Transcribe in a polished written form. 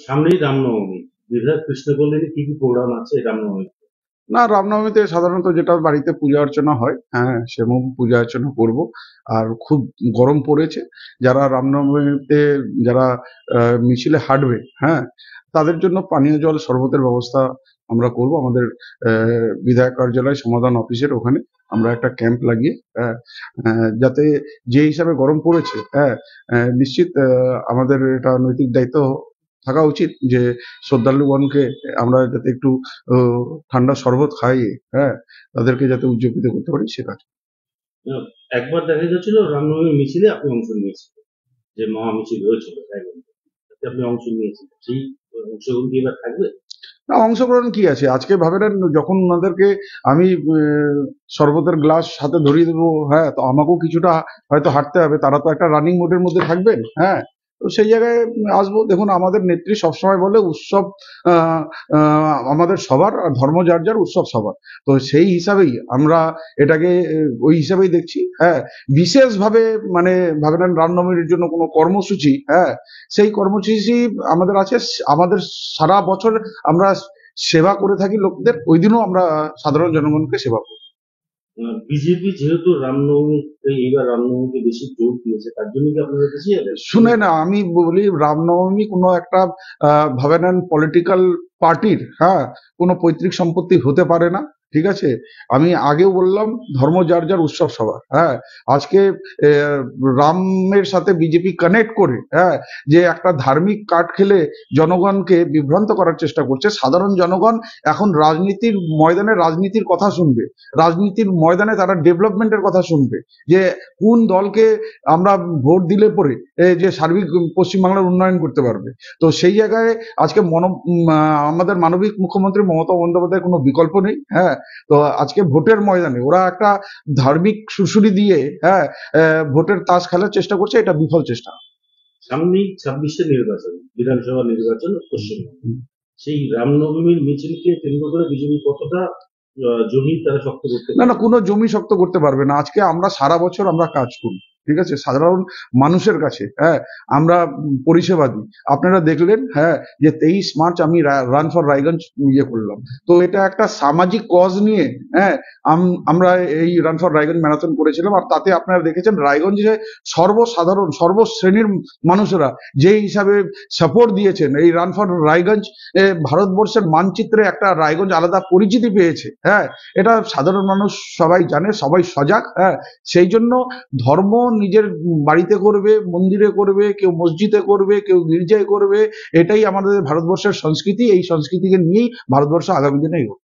সামনেই রামনবমী। দীঘার কৃষ্ণপল্লীতে কি কি প্রোগ্রাম আছে রামনবমী? না, রামনবমীতে সাধারণত যেটা বাড়িতে পূজা অর্চনা হয়, হ্যাঁ, সেরকম পূজা অর্চনা করব। আর খুব গরম পড়েছে, যারা রামনবমীতে যারা মিছিলে হাঁটবে, হ্যাঁ, তাদের জন্য পানীয় জল শরবতের ব্যবস্থা আমরা করব আমাদের বিধায়ক কার্যালয় সমাধান অফিসের ওখানে। আমরা একটা ক্যাম্প লাগিয়ে, যাতে যে হিসাবে গরম পড়েছে, হ্যাঁ, নিশ্চিত আমাদের এটা নৈতিক দায়িত্ব থাকা উচিত যে শ্রদ্ধালুগণকে আমরা যাতে একটু আহ, ঠান্ডা শরবত খাইয়ে, হ্যাঁ, তাদেরকে যাতে উজ্জীবিত করতে পারি সে কাজ। আহ, একবার দেখা যাচ্ছিল রামনবমীর মিছিলে আপনি অংশ নিয়েছিলেন, যে মহা মিছিল হয়েছিল তাতে আপনি অংশ নিয়েছিলেন, সেই অংশগ্রহণ কি এবার থাকবে? না, অংশগ্রহণ কি আছে, আজকে ভাবে নেন যখন ওনাদেরকে আমি শরবতের গ্লাস হাতে ধরিয়ে দেবো, হ্যাঁ, তো আমাকেও কিছুটা হয়তো হাঁটতে হবে, তারা তো একটা রানিং মোডের মধ্যে থাকবেন, হ্যাঁ, তো সেই জায়গায় আসবো। দেখুন, আমাদের নেত্রী সবসময় বলে উৎসব আহ, আমাদের সবার, আর ধর্ম যার যার, উৎসব সবার। তো সেই হিসাবেই আমরা এটাকে ওই হিসাবেই দেখছি, হ্যাঁ। বিশেষভাবে মানে ভাবে নেন রামনবমীর জন্য কোনো কর্মসূচি, হ্যাঁ, সেই কর্মসূচি আমাদের আছে। আমাদের সারা বছর আমরা সেবা করে থাকি লোকদের, ওই দিনও আমরা সাধারণ জনগণকে সেবা করি। বিজেপি যেহেতু রামনবমী, এইবার রামনবমীকে বেশি জোর দিয়েছে, তার জন্য কি আপনারা বেশি যাবেন? শুনে না, আমি বলি রামনবমী কোনো একটা ভাবে নেন পলিটিক্যাল পার্টির, হ্যাঁ, কোনো পৈতৃক সম্পত্তি হতে পারে না, ঠিক আছে। আমি আগেও বললাম, ধর্ম যার যার, উৎসব সবার, হ্যাঁ। আজকে রামের সাথে বিজেপি কানেক্ট করে, হ্যাঁ, যে একটা ধার্মিক কার্ড খেলে জনগণকে বিভ্রান্ত করার চেষ্টা করছে। সাধারণ জনগণ এখন রাজনীতির ময়দানে রাজনীতির কথা শুনবে, রাজনীতির ময়দানে তারা ডেভেলপমেন্টের কথা শুনবে, যে কোন দলকে আমরা ভোট দিলে পরে যে সার্বিক পশ্চিমবাংলার উন্নয়ন করতে পারবে। তো সেই জায়গায় আজকে আমাদের মানবিক মুখ্যমন্ত্রী মমতা বন্দ্যোপাধ্যায়ের কোনো বিকল্প নেই, হ্যাঁ। তো আজকে ভোটের ময়দানে ওরা একটা ধার্মিক সুরসুরি দিয়ে, হ্যাঁ, ভোটের তাস খেলার চেষ্টা করছে, এটা বিফল চেষ্টা। সামনেই 26-এ নির্বাচন, বিধানসভা নির্বাচন পশ্চিমবঙ্গে। সেই রামনবমীর মিছিলকে কেন্দ্র করে বিজেপি কতটা জমি তারা শক্ত করতে না, না, পারে? কোনো জমি শক্ত করতে পারবে না। আজকে আমরা সারা বছর আমরা কাজ করি, ঠিক আছে, সাধারণ মানুষের কাছে, হ্যাঁ, আমরা পরিষেবা দিই। আপনারা দেখলেন, হ্যাঁ, যে 23 মার্চ আমি রান ফর রায়গঞ্জ ইয়ে করলাম। তো এটা একটা সামাজিক কজ নিয়ে, হ্যাঁ, আমরা এই রান ফর রায়গঞ্জ ম্যারাথন করেছিলাম। আর তাতে আপনারা দেখেছেন রায়গঞ্জে সর্বসাধারণ সর্বশ্রেণীর মানুষেরা যে হিসাবে সাপোর্ট দিয়েছেন এই রান ফর রায়গঞ্জ, ভারতবর্ষের মানচিত্রে একটা রায়গঞ্জ আলাদা পরিচিতি পেয়েছে, হ্যাঁ। এটা সাধারণ মানুষ সবাই জানে, সবাই সজাগ, হ্যাঁ। সেই জন্য ধর্ম নিজের বাড়িতে করবে, মন্দিরে করবে, কেউ মসজিদে করবে, কেউ গির্জায় করবে, এটাই আমাদের ভারতবর্ষের সংস্কৃতি। এই সংস্কৃতিকে নিয়েই ভারতবর্ষ আগামী দিনে এগোবে।